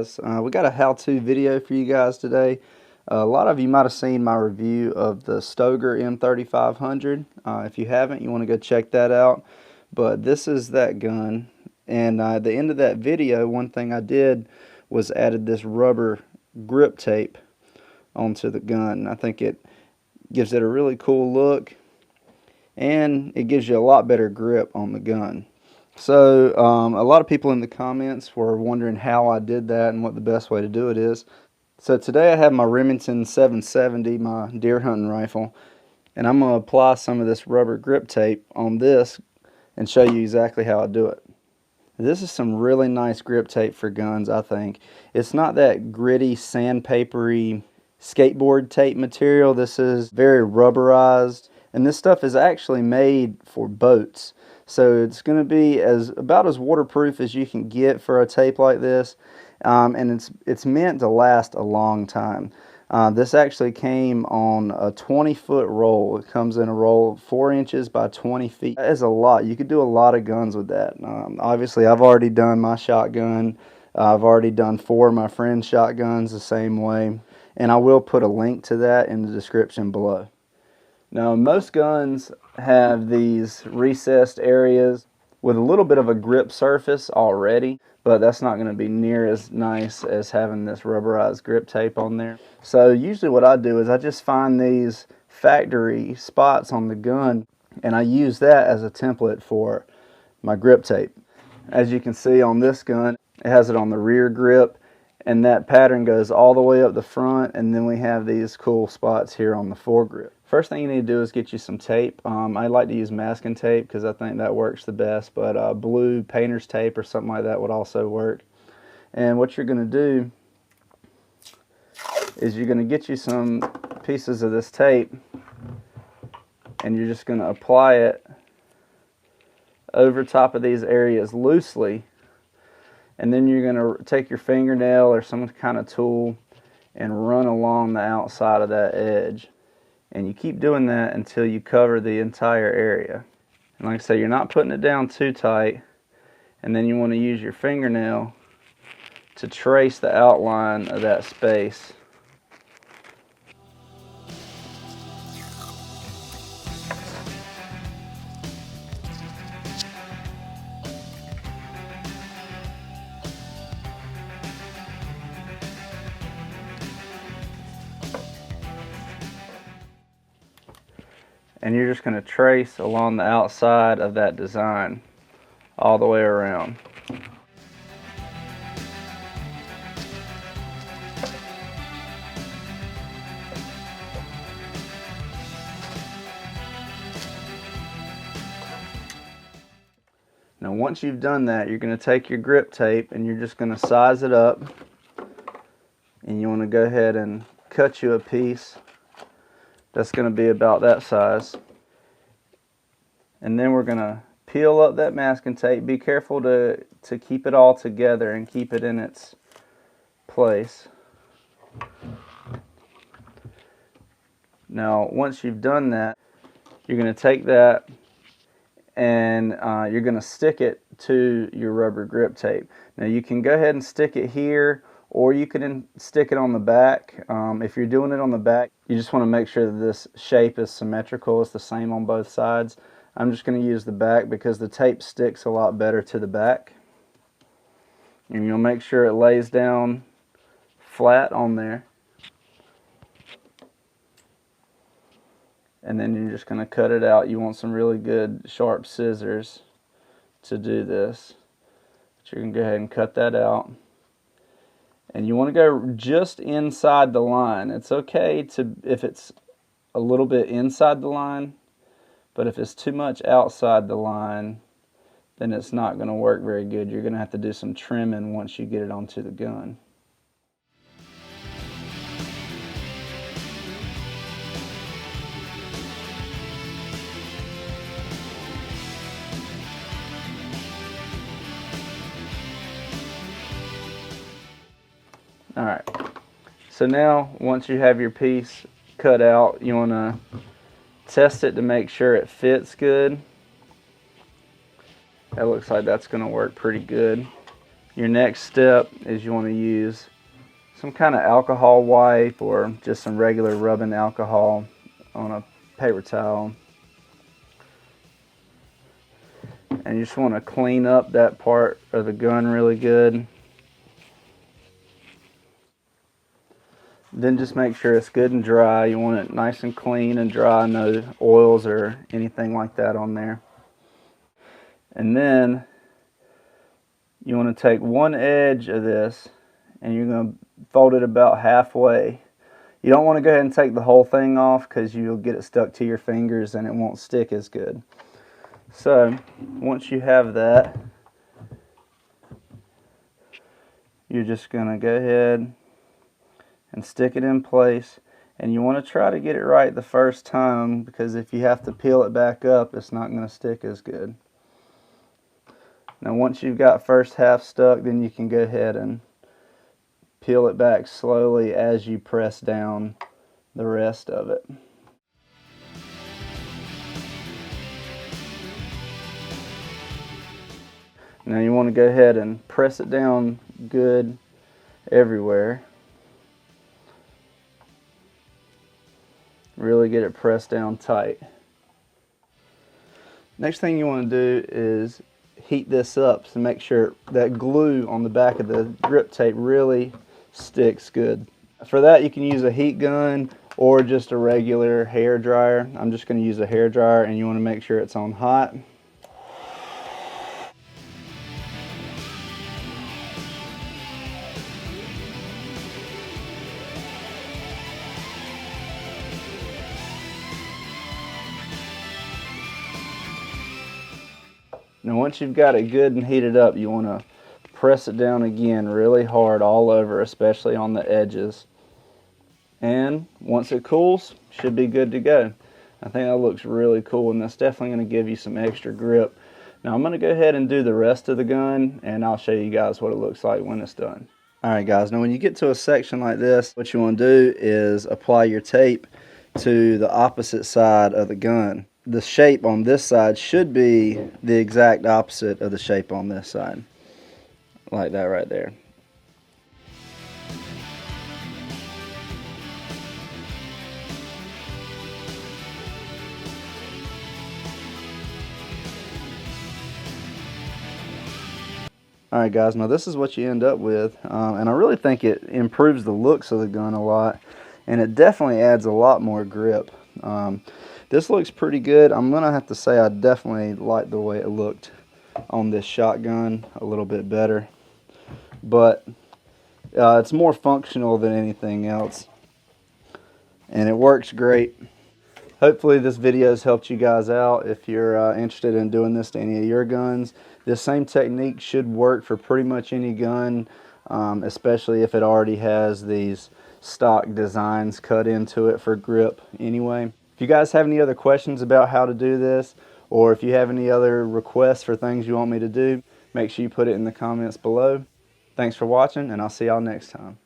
guys. We got a how-to video for you guys today. A lot of you might have seen my review of the Stoeger M3500. If you haven't, you want to go check that out. But this is that gun, and at the end of that video, one thing I did was added this rubber grip tape onto the gun. I think it gives it a really cool look, and it gives you a lot better grip on the gun. So a lot of people in the comments were wondering how I did that and what the best way to do it is. So today I have my Remington 770, my deer hunting rifle, and I'm going to apply some of this rubber grip tape on this and show you exactly how I do it. This is some really nice grip tape for guns, I think. It's not that gritty, sandpapery skateboard tape material. This is very rubberized, and this stuff is actually made for boats. So it's going to be about as waterproof as you can get for a tape like this, and it's meant to last a long time. This actually came on a 20-foot roll. It comes in a roll 4 inches by 20 feet. That is a lot. You could do a lot of guns with that. Obviously, I've already done my shotgun. I've already done 4 of my friends' shotguns the same way, and I will put a link to that in the description below. Now, most guns have these recessed areas with a little bit of a grip surface already, but that's not going to be near as nice as having this rubberized grip tape on there. So usually what I do is I just find these factory spots on the gun, and I use that as a template for my grip tape. As you can see on this gun, it has it on the rear grip, and that pattern goes all the way up the front, and then we have these cool spots here on the foregrip. First thing you need to do is get you some tape. I like to use masking tape because I think that works the best, but blue painter's tape or something like that would also work. And what you're going to do is you're going to get you some pieces of this tape, and you're just going to apply it over top of these areas loosely, and then you're going to take your fingernail or some kind of tool and run along the outside of that edge. And you keep doing that until you cover the entire area. And like I say, you're not putting it down too tight. And then you want to use your fingernail to trace the outline of that space. And you're just going to trace along the outside of that design all the way around. Now once you've done that, you're going to take your grip tape and you're just going to size it up, and you want to go ahead and cut you a piece that's going to be about that size. And then we're going to peel up that masking tape. Be careful to keep it all together and keep it in its place. Now once you've done that, you're going to take that and you're going to stick it to your rubber grip tape. Now you can go ahead and stick it here, or you can stick it on the back. If you're doing it on the back, you just want to make sure that this shape is symmetrical. It's the same on both sides. I'm just going to use the back because the tape sticks a lot better to the back. And you'll make sure it lays down flat on there. And then you're just going to cut it out. You want some really good sharp scissors to do this. So you can go ahead and cut that out. And you want to go just inside the line. It's okay if it's a little bit inside the line, but if it's too much outside the line, then it's not going to work very good. You're going to have to do some trimming once you get it onto the gun. Alright, so now once you have your piece cut out, you want to test it to make sure it fits good. That looks like that's going to work pretty good. Your next step is you want to use some kind of alcohol wipe or just some regular rubbing alcohol on a paper towel. And you just want to clean up that part of the gun really good. Then just make sure it's good and dry. You want it nice and clean and dry, no oils or anything like that on there. And then you want to take one edge of this and you're going to fold it about halfway. You don't want to go ahead and take the whole thing off because you'll get it stuck to your fingers and it won't stick as good. So once you have that, you're just going to go ahead and stick it in place. And you want to try to get it right the first time, because if you have to peel it back up, it's not going to stick as good. Now once you've got first half stuck, then you can go ahead and peel it back slowly as you press down the rest of it. Now you want to go ahead and press it down good everywhere. Really get it pressed down tight. Next thing you want to do is heat this up to make sure that glue on the back of the grip tape really sticks good. For that you can use a heat gun or just a regular hair dryer. I'm just going to use a hair dryer, and you want to make sure it's on hot. Now once you've got it good and heated up, you want to press it down again really hard all over, especially on the edges. And once it cools, should be good to go. I think that looks really cool, and that's definitely going to give you some extra grip. Now I'm going to go ahead and do the rest of the gun, and I'll show you guys what it looks like when it's done. Alright guys, now when you get to a section like this, what you want to do is apply your tape to the opposite side of the gun. The shape on this side should be the exact opposite of the shape on this side. Like that right there. Alright guys, now this is what you end up with, and I really think it improves the looks of the gun a lot, and it definitely adds a lot more grip. This looks pretty good. I'm going to have to say I definitely like the way it looked on this shotgun a little bit better, but it's more functional than anything else, and it works great. Hopefully this video has helped you guys out if you're interested in doing this to any of your guns. This same technique should work for pretty much any gun, especially if it already has these stock designs cut into it for grip anyway. If you guys have any other questions about how to do this, or if you have any other requests for things you want me to do, make sure you put it in the comments below. Thanks for watching, and I'll see y'all next time.